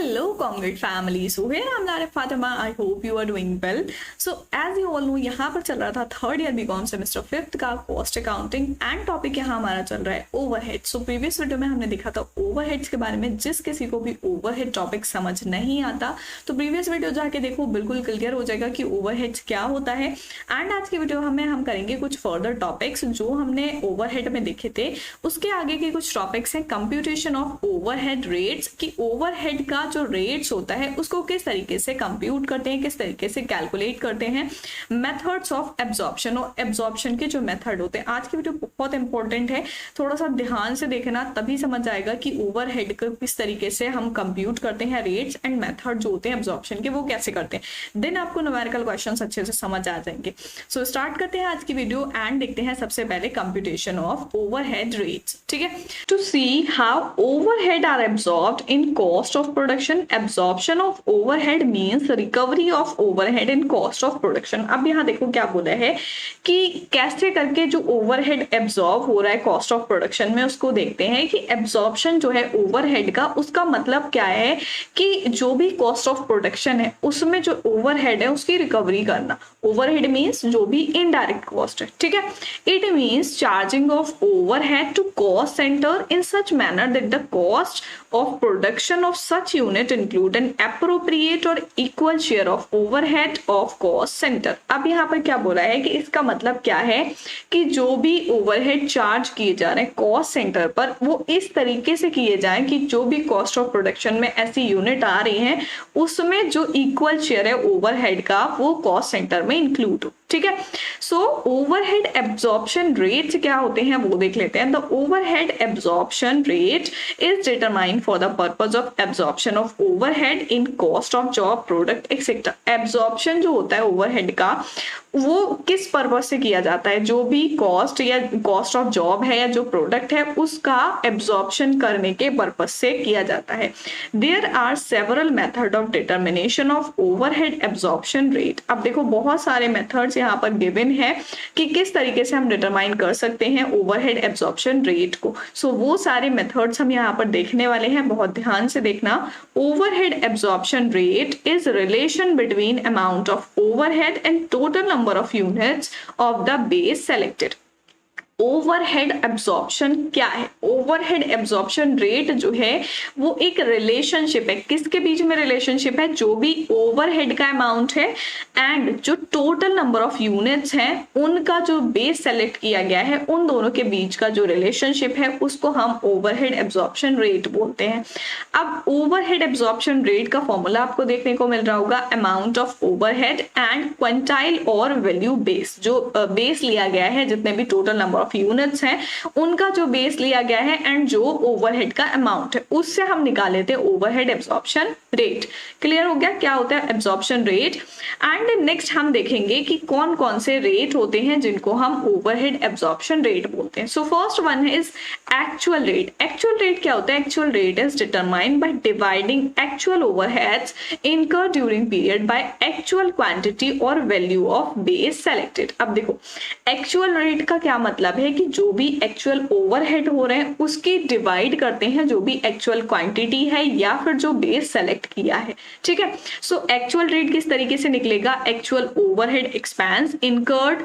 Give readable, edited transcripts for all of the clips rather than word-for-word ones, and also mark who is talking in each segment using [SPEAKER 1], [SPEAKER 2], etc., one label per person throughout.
[SPEAKER 1] Hello, Congregate family. So here I'm Lara Fatima. I hope you are doing well. So as you all know, यहाँ पर चल रहा था third year BCom semester 5th का cost accounting and topic यहाँ हमारा चल रहा है ओवरहेड। सो प्रीवियस वीडियो में हमने देखा था ओवरहेड्स के बारे में। जिस किसी को भी ओवरहेड टॉपिक समझ नहीं आता तो प्रीवियस वीडियो जाके देखो, बिल्कुल क्लियर हो जाएगा कि ओवरहेड्स क्या होता है। एंड आज की वीडियो में हम करेंगे कुछ फर्दर टॉपिक्स जो हमने ओवरहेड में देखे थे। उसके आगे के कुछ टॉपिक्स हैं कंप्यूटेशन ऑफ ओवरहेड रेट्स, कि ओवरहेड का जो रेट्स होता है उसको किस तरीके से कंप्यूट करते हैं, किस तरीके से कैलकुलेट करते हैं, मेथड्स ऑफ एब्जॉर्प्शन और एब्जॉर्प्शन के जो मेथड होते हैं। आज की वीडियो बहुत इंपॉर्टेंट है, थोड़ा सा ध्यान से देखना तभी समझ आएगा कि ओवरहेड को किस तरीके से हम कंप्यूट करते हैं, रेट्स एंड मेथड जो होते हैं एब्जॉर्प्शन के वो कैसे करते हैं। देन आपको न्यूमेरिकल क्वेश्चंस अच्छे से समझ आ जाएंगे। सो स्टार्ट करते हैं आज की वीडियो एंड देखते हैं सबसे पहले कंप्यूटेशन ऑफ ओवरहेड रेट्स। ठीक है, to see how overhead are absorbed in cost of production. Absorption of overhead means recovery of overhead in cost of production. अब यहाँ देखो क्या बोला है कि कैसे करके जो ओवरहेड एब्जॉर्ब हो रहा है कॉस्ट ऑफ प्रोडक्शन में उसको देखते हैं कि एब्जॉर्प्शन जो है ओवरहेड का, उसका मतलब क्या है कि जो भी कॉस्ट ऑफ प्रोडक्शन है उसमें जो ओवरहेड है उसकी रिकवरी करना। ओवरहेड मींस जो भी इनडायरेक्ट कॉस्ट है। ठीक है, it means charging of overhead to cost centre in such manner that the cost of production of such unit include an appropriate or equal share of overhead of cost center। अब यहाँ पर क्या बोला है कि इसका मतलब क्या है कि जो भी ओवरहेड चार्ज किए जा रहे हैं कॉस्ट सेंटर पर वो इस तरीके से किए जाएं कि जो भी कॉस्ट ऑफ प्रोडक्शन में ऐसी यूनिट आ रही हैं उसमें जो इक्वल शेयर है ओवरहेड का वो कॉस्ट सेंटर में इंक्लूड हो। ठीक है, सो ओवरहेड एब्जॉर्प्शन रेट क्या होते हैं वो देख लेते हैं। The overhead absorption rate is determined for the purpose of absorption of overhead in cost of job product etcetera. Absorption जो होता है ओवरहेड का वो किस पर्पस से किया जाता है, जो भी कॉस्ट या कॉस्ट ऑफ जॉब है या जो प्रोडक्ट है उसका एब्जॉर्प्शन करने के पर्पस से किया जाता है। There are several method of determination of overhead absorption rate. अब देखो बहुत सारे मेथड्स यहाँ पर गिवन है कि किस तरीके से हम डिटरमाइन कर सकते हैं ओवरहेड एब्जॉर्प्शन रेट को। सो वो सारे मेथड्स हम यहाँ पर देखने वाले हैं, बहुत ध्यान से देखना। Overhead absorption rate is relation between amount of overhead and total number of units of the base selected। Overhead absorption क्या है? ओवरहेड एब्जॉर्प्शन रेट जो है वो एक रिलेशनशिप है। किसके बीच में रिलेशनशिप है? जो भी ओवरहेड का अमाउंट है एंड जो टोटल नंबर ऑफ यूनिट्स हैं उनका जो बेस सेलेक्ट किया गया है, उन दोनों के बीच का जो रिलेशनशिप है उसको हम ओवरहेड एब्जॉर्प्शन रेट बोलते हैं। अब ओवरहेड एब्जॉर्प्शन रेट का फॉर्मूला आपको देखने को मिल रहा होगा, amount of overhead and quintile और वैल्यू बेस। जो बेस लिया गया है, जितने भी टोटल नंबर यूनिट्स हैं उनका जो बेस लिया गया है एंड जो ओवरहेड का अमाउंट है उससे हम निकाले थे ओवरहेड एब्जॉर्प्शन रेट। क्लियर हो गया क्या होता है एब्जॉर्प्शन रेट। एंड नेक्स्ट हम देखेंगे कि कौन कौन से रेट होते हैं जिनको हम ओवरहेड एब्जॉर्प्शन रेट बोलते हैं। So first one is actual rate. Actual rate क्या होता है? Actual rate is determined by dividing actual overheads incurred during period by actual quantity और वैल्यू ऑफ बेस सेलेक्टेड। अब देखो एक्चुअल रेट का क्या मतलब है कि जो भी एक्चुअल ओवरहेड हो रहे हैं उसकी डिवाइड करते हैं जो भी एक्चुअल क्वांटिटी है या फिर जो बेस सेलेक्ट किया है। ठीक है, सो एक्चुअल रेट किस तरीके से निकलेगा? Actual overhead expense incurred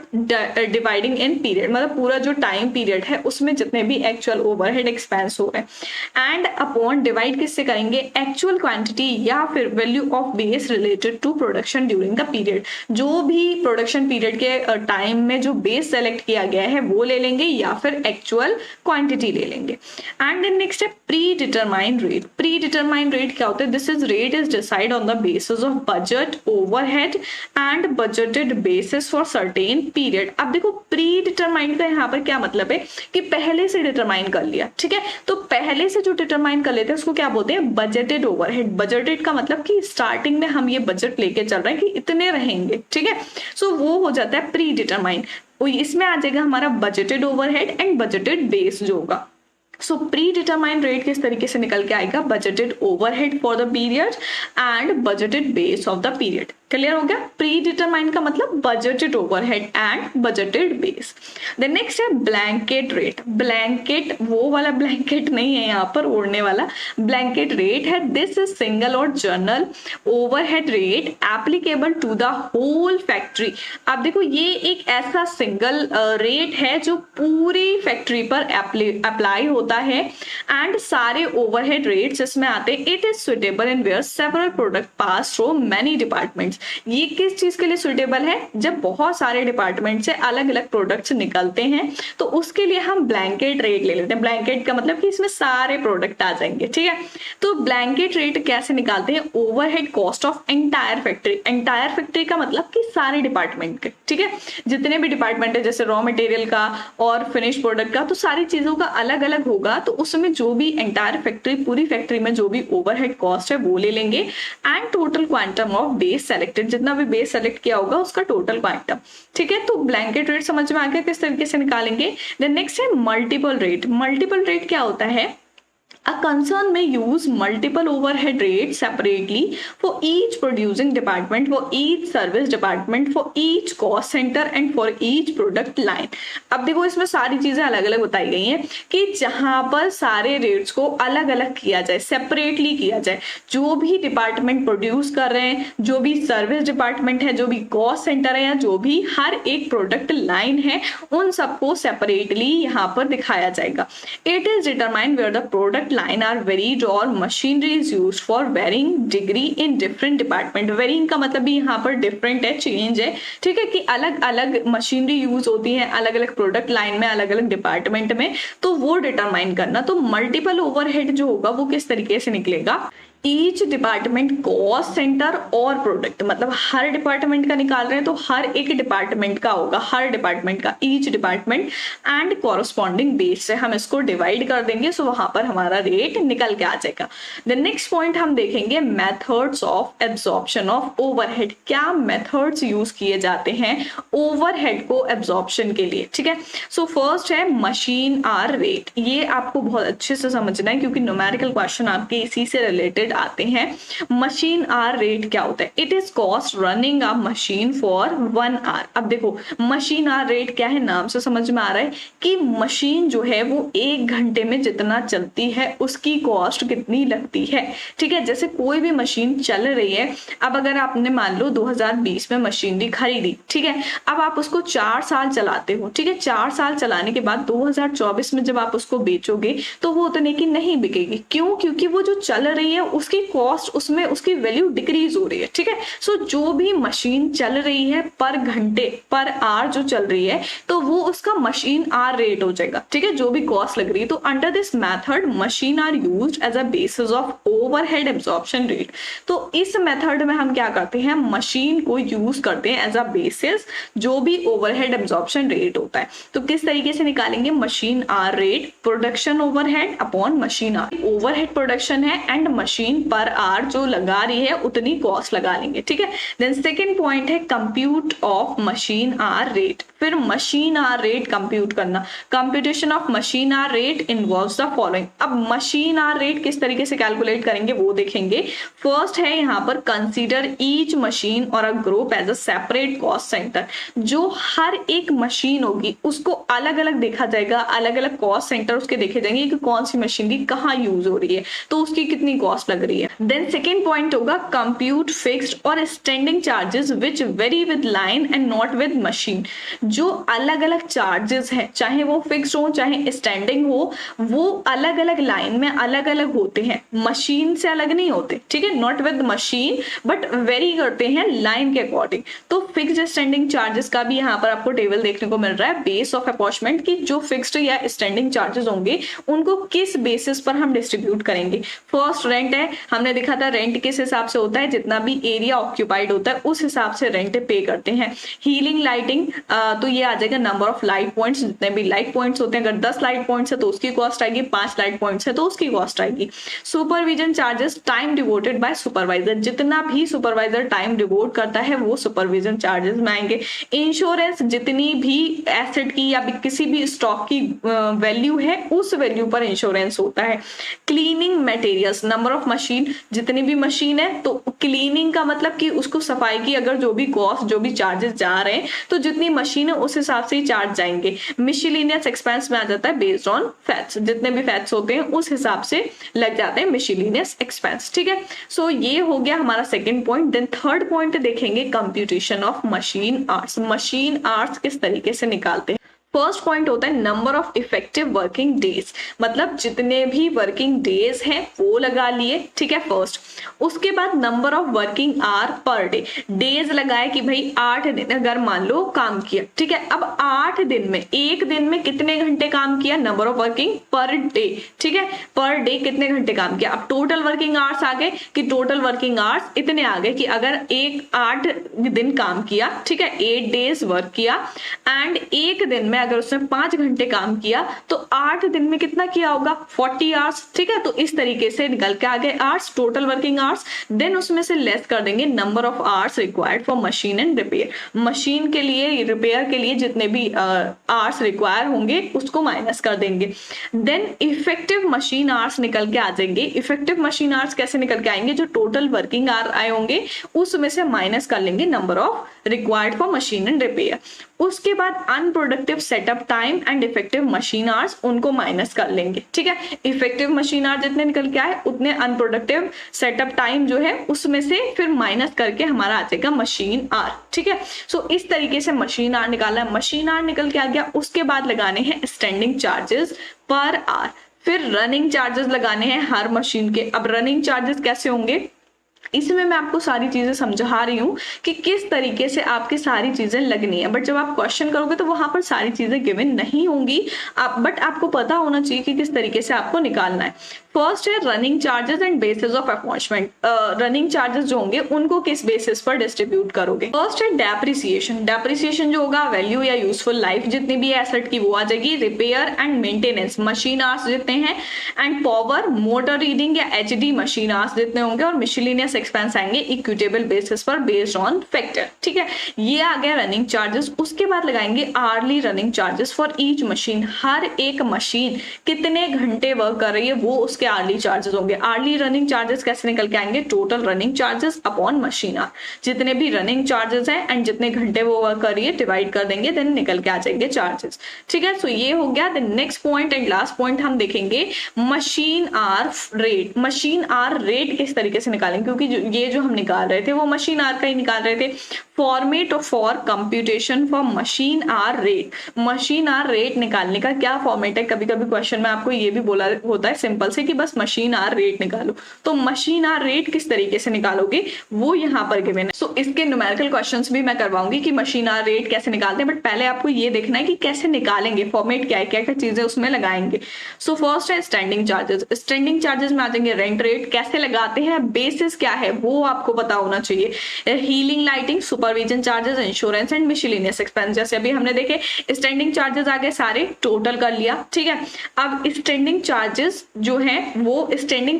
[SPEAKER 1] dividing in period, मतलब पूरा जो टाइम पीरियड है उसमें जितने भी एक्चुअल ओवरहेड एक्सपेंस हो रहे हैं एंड अपॉन डिवाइड किससे करेंगे? एक्चुअल क्वांटिटी या फिर value of base related to production during the period. जो भी प्रोडक्शन पीरियड के टाइम में जो बेस सेलेक्ट किया गया है वो ले लेंगे या फिर एक्चुअल क्वांटिटी ले लेंगे। एंड देन नेक्स्ट है pre determined rate. Pre determined rate क्या होता है? This is rate is decide on the basis of budget, overhead and budgeted basis for certain period. अब देखो प्री डिटरमाइंड का यहाँ पर क्या मतलब है कि पहले से डिटरमाइन कर लिया। ठीक है, तो पहले से जो डिटरमाइन कर लेते हैं उसको क्या बोलते हैं? Budgeted overhead. बजटेड का मतलब कि स्टार्टिंग में हम ये बजट लेके चल रहे हैं कि इतने रहेंगे। ठीक है, सो वो हो जाता है प्री डिटरमाइंड। इसमें आ जाएगा हमारा budgeted overhead and budgeted base जो होगा। सो प्री डिटरमाइंड रेट किस तरीके से निकल के आएगा? Budgeted overhead for the period and budgeted base of the period. Clear हो गया? प्री डिटरमाइंड का मतलब budgeted overhead and budgeted base. Then next है ब्लैंकेट रेट। ब्लैंकेट वो वाला ब्लैंकेट नहीं है यहाँ पर ओढ़ने वाला, ब्लैंकेट रेट है। This is single or general overhead rate applicable to the whole factory. अब देखो ये एक ऐसा सिंगल रेट है जो पूरी फैक्ट्री पर अप्लाई होता है एंड सारे ओवरहेड रेट्स इसमें आते हैं। It is suitable in where several product pass through many departments. ये किस चीज के लिए सुटेबल है? जब बहुत सारे डिपार्टमेंट से अलग अलग प्रोडक्ट्स निकलते हैं तो उसके लिए हम ब्लैंकेट रेट ले लेते हैं। ब्लैंकेट का मतलब कि इसमें सारे प्रोडक्ट आ जाएंगे, ठीक है। तो ब्लैंकेट रेट कैसे निकालते हैं? Overhead cost of entire factory. Entire factory का मतलब कि सारे डिपार्टमेंट के, ठीक है, जितने भी डिपार्टमेंट है जैसे रॉ मटेरियल का और फिनिश प्रोडक्ट का, तो सारी चीजों का अलग अलग होगा। तो उसमें जो भी एंटायर फैक्ट्री, पूरी फैक्ट्री में जो भी ओवरहेड कॉस्ट है वो ले लेंगे and total quantum of base selected, जितना भी बेस सेलेक्ट किया होगा उसका टोटल क्वांटम, ठीक है। तो ब्लैंकेट रेट समझ में आ गया किस तरीके से निकालेंगे। देन नेक्स्ट है मल्टीपल रेट। मल्टीपल रेट क्या होता है? A concern may use multiple overhead rates separately for each producing department, for each service department, for each cost center and for each product line. अब देखो इसमें सारी चीजें अलग अलग बताई गई हैं कि जहां पर सारे रेट्स को अलग अलग किया जाए, सेपरेटली किया जाए। जो भी डिपार्टमेंट प्रोड्यूस कर रहे हैं, जो भी सर्विस डिपार्टमेंट है, जो भी कॉस्ट सेंटर है, या जो भी हर एक प्रोडक्ट लाइन है, उन सबको सेपरेटली यहाँ पर दिखाया जाएगा। It is determined where the product line are varied or machinery is used for varying degree in different department। varying का मतलब भी यहाँ पर different है, change है, ठीक है, कि अलग अलग मशीनरी यूज होती है अलग अलग प्रोडक्ट लाइन में, अलग अलग डिपार्टमेंट में, तो वो डिटरमाइन करना। तो मल्टीपल ओवरहेड जो होगा वो किस तरीके से निकलेगा? ईच डिपार्टमेंट कॉस्ट सेंटर और प्रोडक्ट, मतलब हर डिपार्टमेंट का निकाल रहे हैं तो हर एक डिपार्टमेंट का होगा, हर डिपार्टमेंट का, each department and corresponding base से हम इसको डिवाइड कर देंगे, सो वहां पर हमारा रेट निकल के आ जाएगा। द नेक्स्ट पॉइंट हम देखेंगे methods of absorption of overhead. क्या मेथड्स यूज किए जाते हैं ओवरहेड को एब्जॉर्प्शन के लिए, ठीक है। सो फर्स्ट है मशीन आर रेट। ये आपको बहुत अच्छे से समझना है क्योंकि न्यूमेरिकल क्वेश्चन आपके इसी से रिलेटेड आते हैं। मशीन आर रेट क्या होता है? It is cost running a machine for 1 hour. अब देखो मशीन आर रेट क्या है, नाम से समझ में आ रहा है कि मशीन जो है वो 1 घंटे में जितना चलती है उसकी कॉस्ट कितनी लगती है, ठीक है। जैसे कोई भी मशीन चल रही है, अब अगर आपने मान लो 2020 में मशीनरी खरीदी, ठीक है, अब आप उसको 4 साल चलाते हो, ठीक है। 4 साल चलाने के बाद 2024 में जब आप उसको बेचोगे तो वो उतने की नहीं बिकेगी। क्यों? क्योंकि वो जो चल रही है उसकी कॉस्ट, उसमें उसकी वैल्यू डिक्रीज हो रही है, ठीक है। सो जो भी मशीन चल रही है पर घंटे, पर आवर जो चल रही है, तो वो उसका मशीन आर रेट हो जाएगा, ठीक है, जो भी कॉस्ट लग रही है। तो under this method machine hour used as a basis of overhead absorption rate. तो इस मेथड में हम क्या करते हैं? मशीन को यूज करते हैं एज अ बेसिस जो भी ओवरहेड एब्जॉर्प्शन रेट होता है। तो किस तरीके से निकालेंगे? Machine hour rate production overhead upon machine hour. Overhead production है एंड मशीन पर आवर जो लगा रही है उतनी कॉस्ट लगा लेंगे, ठीक है। देन सेकेंड पॉइंट है compute of machine hour rate. फिर मशीन आर रेट कंप्यूट करना। Computation of machine hour rate involves the following. अब मशीन आर रेट किस तरीके से कैलकुलेट करेंगे वो देखेंगे। फर्स्ट है यहाँ पर consider each machine or a group as a separate cost centre. जो हर एक मशीन होगी उसको अलग अलग देखा जाएगा, अलग अलग कॉस्ट सेंटर उसके देखे जाएंगे कि कौन सी मशीनरी कहाँ यूज हो रही है, तो उसकी कितनी कॉस्ट लग रही है। देन सेकेंड पॉइंट होगा कंप्यूट फिक्स्ड और standing charges which very with line and not with machine. जो अलग अलग चार्जेस है, चाहे वो फिक्स्ड हो चाहे स्टैंडिंग हो, वो अलग अलग लाइन में अलग अलग होते हैं, मशीन से अलग नहीं होते, ठीक है। Not with machine but very करते हैं लाइन के अकॉर्डिंग। तो फिक्स्ड स्टैंडिंग चार्जेस का भी यहाँ पर आपको टेबल देखने को मिल रहा है, बेस ऑफ अपॉर्चमेंट की जो फिक्स्ड या स्टैंडिंग चार्जेस होंगे उनको किस बेसिस पर हम डिस्ट्रीब्यूट करेंगे। फर्स्ट रेंट है, हमने देखा था रेंट किस हिसाब से होता है, जितना भी एरिया ऑक्यूपाइड होता है उस हिसाब से रेंट पे करते हैं। हीलिंग लाइटिंग, तो ये आ जाएगा नंबर ऑफ लाइट पॉइंट्स, जितने भी लाइट पॉइंट्स होते हैं, अगर 10 लाइट पॉइंट्स है तो उसकी कॉस्ट आएगी, 5 लाइट पॉइंट्स है तो उसकी कॉस्ट आएगी। Supervision charges, time devoted by supervisor, जितना भी सुपरवाइजर टाइम डिवोट करता है वो सुपरविजन चार्जेस में आएंगे। इंश्योरेंस, जितनी भी एसेट की या किसी भी स्टॉक की वैल्यू है उस वैल्यू पर इंश्योरेंस होता है। Cleaning materials, number of machine, जितनी भी मशीन है तो क्लीनिंग का मतलब कि उसको सफाई की अगर जो भी कॉस्ट जो भी चार्जेस जा रहे हैं तो जितनी मशीन है उस हिसाब से ही चार्ज जाएंगे। मिसलेनियस एक्सपेंस में आ जाता है बेस्ड ऑन फैट्स, जितने भी फैट्स होते हैं उस हिसाब से लग जाते हैं मिसलेनियस एक्सपेंस। ठीक है, सो ये हो गया हमारा second point. Then third point देखेंगे computation of machine hours. Machine hours किस तरीके से निकालते हैं। फर्स्ट पॉइंट होता है number of effective working days, मतलब जितने भी वर्किंग डेज हैं वो लगा लिए। ठीक है, फर्स्ट। उसके बाद number of working hour per day, days लगाए कि भाई 8 दिन अगर मान लो काम किया। ठीक है, अब 8 दिन में एक दिन में कितने घंटे काम किया, number of working per day. ठीक है, पर डे कितने घंटे काम किया। अब टोटल वर्किंग आवर्स आ गए कि टोटल वर्किंग आवर्स इतने आ गए कि अगर 8 दिन काम किया, ठीक है, 8 डेज वर्क किया एंड एक दिन में अगर उसने 5 घंटे काम किया तो 8 दिन में कितना किया होगा, 40 आवर्स। ठीक है, तो इस तरीके से निकल के आ गए hours, total working hours. Then उसमें से लेस कर देंगे number of hours required for machine and repair, machine के लिए रिपेयर के लिए जितने भी आवर्स रिक्वायर होंगे उसको माइनस कर देंगे। देन इफेक्टिव मशीन आवर्स निकल के आ जाएंगे। इफेक्टिव मशीन आवर्स कैसे निकल के आएंगे, जो टोटल वर्किंग आवर आए होंगे उसमें से माइनस कर लेंगे number of required for machine and repair. उसके बाद unproductive setup time and effective machine hours उनको माइनस कर लेंगे। ठीक है, इफेक्टिव मशीन आवर्स जितने निकल के आए उतने अनप्रोडक्टिव सेटअप टाइम जो है उसमें से फिर माइनस करके हमारा आ जाएगा मशीन आवर। ठीक है, सो इस तरीके से मशीन आवर निकाला है। मशीन आवर निकल के आ गया, उसके बाद लगाने हैं स्टैंडिंग चार्जेस पर आवर, फिर रनिंग चार्जेस लगाने हैं हर मशीन के। अब रनिंग चार्जेस कैसे होंगे, इसमें मैं आपको सारी चीजें समझा रही हूँ कि किस तरीके से आपकी सारी चीजें लगनी है, बट जब आप क्वेश्चन करोगे तो वहां पर सारी चीजें गिवन नहीं होंगी, बट आपको पता होना चाहिए कि किस तरीके से आपको निकालना है। फर्स्ट है running charges and bases of appointment. Running charges जो होंगे उनको किस बेसिस पर डिस्ट्रीब्यूट करोगे। फर्स्ट है डेप्रिसिएशन। डेप्रिसिएशन जो होगा वैल्यू या यूजफुल लाइफ जितनी भी एसेट की वो आ जाएगी। Repair and maintenance machine hours जितने हैं एंड पावर मोटर रीडिंग या एचडी मशीन आवर्स जितने होंगे और मिसलेनियस एक्सपेंस आएंगे इक्विटेबल बेसिस पर बेस्ड ऑन फैक्टर। ठीक है, ये आ गया रनिंग चार्जेस। उसके बाद लगाएंगे hourly running charges for each machine. हर एक मशीन कितने घंटे वर्क कर रही है वो उसके आर्ली चार्जेस होंगे। आर्ली रनिंग चार्जेस कैसे निकल के आएंगे, total running charges upon machine our, जितने भी रनिंग चार्जेस हैं एंड जितने घंटे वो वर्क कर रही है डिवाइड कर देंगे, देन निकल के आ जाएंगे चार्जेस। ठीक है, सो ये हो गया। Then next point and last point हम देखेंगे machine hour rate. Machine hour rate किस तरीके से निकालेंगे, क्योंकि ये जो हम निकाल रहे थे वो मशीन आवर का ही निकाल रहे थे। Format for computation for machine hour rate. Machine hour rate निकालने का क्या फॉर्मेट है, कभी कभी क्वेश्चन में आपको ये भी बोला होता है सिंपल से कि बस मशीन आवर रेट निकालो, तो मशीन आवर रेट किस तरीके से निकालोगे वो यहाँ पर गिवन है। सो इसके न्यूमेरिकल क्वेश्चंस भी मैं करवाऊंगी कि मशीन आवर रेट कैसे निकालते हैं, बट पहले आपको ये देखना है कि कैसे निकालेंगे, फॉर्मेट क्या है, क्या क्या चीजें उसमें लगाएंगे। सो फर्स्ट है स्टैंडिंग चार्जेस। स्टैंडिंग चार्जेस में आ जाएंगे रेंट रेट। कैसे लगाते हैं, बेसिस क्या है वो आपको पता होना चाहिए। Healing, lighting, supervision charges, insurance and miscellaneous expense. जैसे अभी हमने देखे स्टैंडिंग चार्जेस आ गए, सारे टोटल कर लिया। ठीक है, अब स्टैंडिंग चार्जेस जो है वो स्टैंडिंग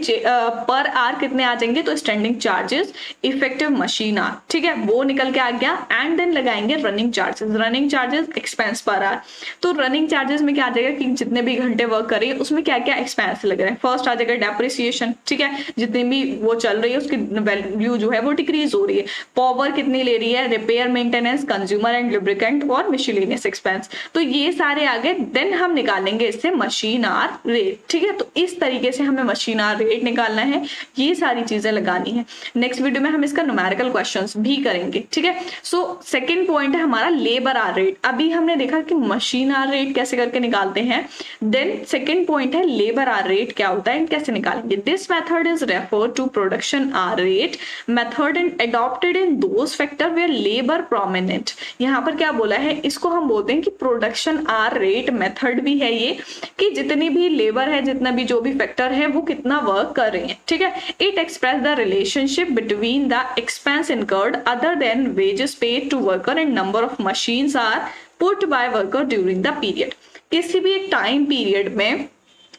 [SPEAKER 1] पर आवर कितने आ जाएंगे, तो standing charges effective machine our. ठीक है, वो निकल के आ गया। एंड देन लगाएंगे running charges. Running charges expense per hour. तो रनिंग चार्जेस में क्या आ जाएगा कि जितने भी घंटे वर्क करिए उसमें क्या क्या एक्सपेंस लग रहे हैं। फर्स्ट आ जाएगा डेप्रिसिएशन। ठीक है, जितनी भी वो चल रही है उसकी वैल्यू जो है वो डिक्रीज हो रही है। पावर कितनी ले रही है, repair, maintenance, consumer and lubricant और मिसलेनियस एक्सपेंस। तो ये सारे आ गए। देन हम निकालेंगे इससे मशीन आवर रेट। ठीक है, तो इस तरीके से हमें मशीन आवर रेट निकालना है, ये सारी चीजें लगानी है। नेक्स्ट वीडियो में हम इसका न्यूमेरिकल क्वेश्चंस भी करेंगे। ठीक है, सो सेकंड पॉइंट है हमारा लेबर आवर रेट। अभी हमने देखा कि मशीन आवर रेट कैसे करके निकालते हैं। देन सेकंड पॉइंट है लेबर आवर रेट क्या होता है, कैसे निकालेंगे। This method is refer to production hour rate method and adopted in those factor where labour prominent. यहाँ पर क्या बोला है, इसको हम बोलते हैं कि प्रोडक्शन आवर रेट मेथड भी है ये, कि जितनी भी लेबर है, जितना भी जो भी फैक्टर है वो कितना वर्क कर रहे हैं। ठीक है, it express the relationship between the expense incurred other than wages paid to worker and number of machines hour put by worker during the period. किसी भी टाइम पीरियड में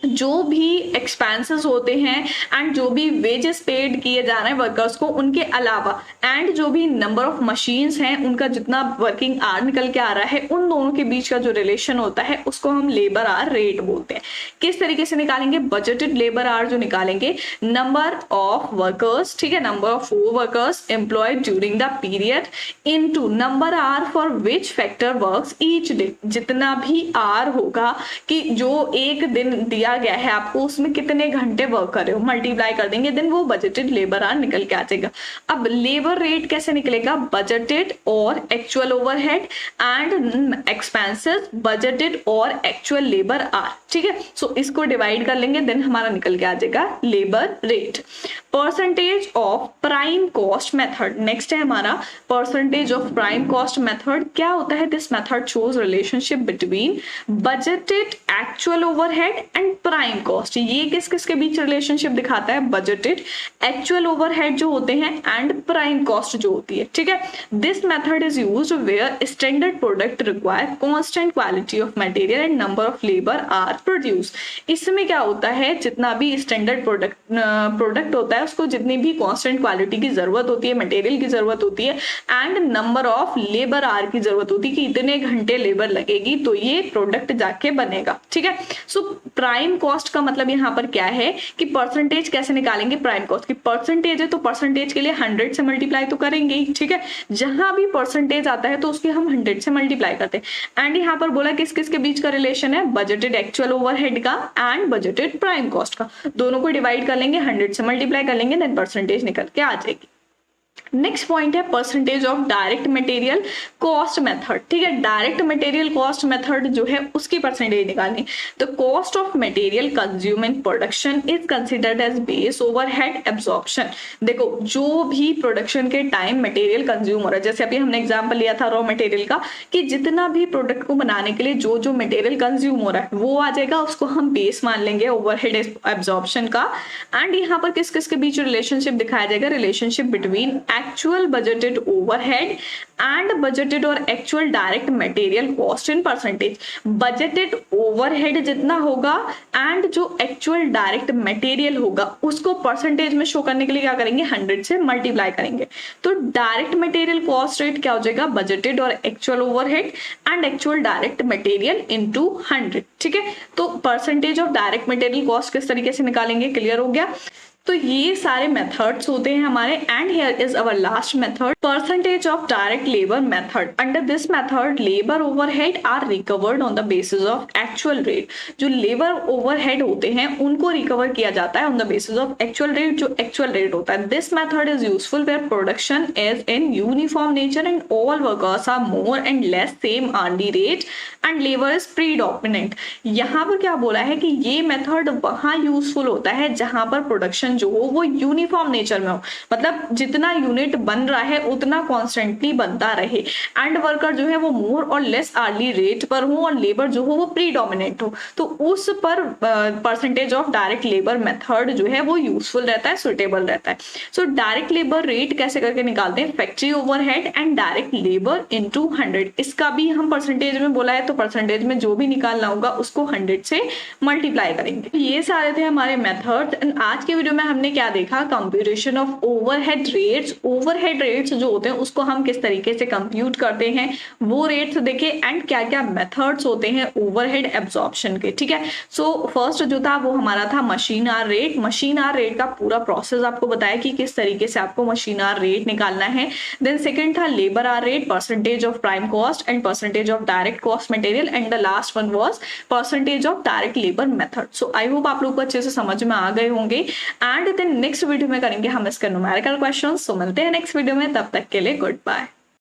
[SPEAKER 1] जो भी एक्सपेंसेस होते हैं एंड जो भी वेजेस पेड किए जा रहे हैं वर्कर्स को उनके अलावा, एंड जो भी नंबर ऑफ मशीन्स हैं उनका जितना वर्किंग आवर निकल के आ रहा है, उन दोनों के बीच का जो रिलेशन होता है उसको हम लेबर आवर रेट बोलते हैं। किस तरीके से निकालेंगे? बजटेड लेबर आवर जो निकालेंगे, नंबर ऑफ वर्कर्स, ठीक है, number of workers employed during the period into number hour for which factor works each day. जितना भी आर होगा कि जो एक दिन दिया गया है आपको, उसमें कितने घंटे वर्क कर रहे हो, मल्टीप्लाई कर देंगे, देन वो बजटेड लेबर आवर निकल के आ जाएगा। अब लेबर रेट कैसे निकलेगा? बजटेड और actual overhead and expenses budgeted और एक्चुअल लेबर आवर, ठीक है। सो इसको डिवाइड कर लेंगे, देन हमारा निकल के आ जाएगा labour rate. Percentage of prime cost method next है हमारा, percentage of prime cost method क्या होता है? This method shows relationship between budgeted actual overhead and prime cost. ये किस किस के बीच रिलेशनशिप दिखाता है? बजटेड, एक्चुअल ओवरहेड जो होते हैं एंड प्राइम कॉस्ट जो होती है, ठीक है। This method is used where standard product require constant quality of material and number of labour hour produce. इसमें क्या होता है, जितना भी स्टैंडर्ड प्रोडक्ट होता है उसको जितनी भी कांस्टेंट क्वालिटी की जरूरत होती है, मटेरियल की जरूरत होती है and number of labour hour की जरूरत होती है कि इतने घंटे लेबर लगेगी तो ये प्रोडक्ट जाके बनेगा, ठीक है। सो प्राइम कॉस्ट का मतलब यहाँ पर क्या है कि परसेंटेज कैसे निकालेंगे प्राइम कॉस्ट की? परसेंटेज है तो परसेंटेज के लिए 100 से मल्टीप्लाई तो करेंगे ही, ठीक है। जहां भी परसेंटेज आता है तो उसके हम 100 से मल्टीप्लाई करते हैं। एंड यहाँ पर बोला किस किस के बीच का रिलेशन है? बजटेड एक्चुअल ओवरहेड का एंड बजटेड प्राइम कॉस्ट का। दोनों को डिवाइड कर लेंगे, 100 से मल्टीप्लाई कर लेंगे, देन परसेंटेज निकल के आ जाएगी। नेक्स्ट पॉइंट है percentage of direct material cost method, ठीक है। डायरेक्ट मटेरियल कॉस्ट मेथड जो है उसकी परसेंटेज निकालनी। The cost of material consume in production is considered as base overhead absorption. देखो जो भी प्रोडक्शन के टाइम मटेरियल कंज्यूम हो रहा है, जैसे अभी हमने एग्जांपल लिया था रॉ मटेरियल का कि जितना भी प्रोडक्ट को बनाने के लिए जो जो मटेरियल कंज्यूम हो रहा है वो आ जाएगा, उसको हम बेस मान लेंगे ओवरहेड एब्जॉर्प्शन का। एंड यहाँ पर किस किस के बीच रिलेशनशिप दिखाया जाएगा? Relationship between actual budgeted overhead and budgeted और actual direct material cost in percentage. Budgeted overhead जितना होगा एंड जो एक्चुअल डायरेक्ट मटेरियल होगा उसको परसेंटेज में शो करने के लिए क्या करेंगे? 100 से मल्टीप्लाई करेंगे। तो डायरेक्ट मटेरियल कॉस्ट रेट क्या हो जाएगा? बजटेड और actual overhead and actual direct material into 100, ठीक है। तो percentage of direct material cost किस तरीके से निकालेंगे? क्लियर हो गया। तो ये सारे मेथड्स होते हैं हमारे। And here is our last method, percentage of direct labour method. Under this method labour overhead are recovered on the basis of actual rate. जो लेबर ओवरहेड होते हैं उनको रिकवर किया जाता है on the basis of actual rate, जो actual rate होता है। This method is useful where production is in uniform nature and all workers are more and less same hourly rate and labour is predominant. यहाँ पर क्या बोला है कि ये मेथड वहां यूजफुल होता है जहां पर प्रोडक्शन जो हो वो यूनिफॉर्म नेचर में हो, मतलब जितना यूनिट बन रहा है उतना कॉन्स्टेंटली बनता रहे एंड वर्कर जो है वो मोर और लेस अर्ली रेट पर हो और लेबर जो हो वो प्रीडोमिनेंट हो। तो उस पर percentage of direct labour method जो है वो यूजफुल रहता है, सुटेबल रहता है। सो डायरेक्ट लेबर रेट कैसे करके निकालते हैं? Factory overhead and direct labour into 100। इसका भी हम परसेंटेज में बोला है तो परसेंटेज में जो भी निकालना होगा उसको 100 से मल्टीप्लाई करेंगे। ये सारे थे हमारे मेथड। एंड आज के वीडियो में हमने क्या देखा? Computation of overhead rates. Overhead rates जो होते हैं उसको हम किस तरीके से कंप्यूट करते हैं वो रेट्स देखे एंड क्या क्या मेथड्स होते हैं ओवरहेड एब्जॉर्प्शन के, ठीक है। सो फर्स्ट जो था वो हमारा था machine hour rate. Machine hour rate का पूरा प्रोसेस आपको बताया कि किस तरीके से आपको मशीन आवर रेट निकालना है। देन सेकंड था labour hour rate, percentage of prime cost and percentage of direct cost material and the last one was percentage of direct labour method. So I hope आप लोग को अच्छे से समझ में आ गए होंगे। एंड देन नेक्स्ट वीडियो में करेंगे हम इसका न्यूमेरिकल क्वेश्चंस। सो मिलते हैं नेक्स्ट वीडियो में, तब तक के लिए गुड बाय।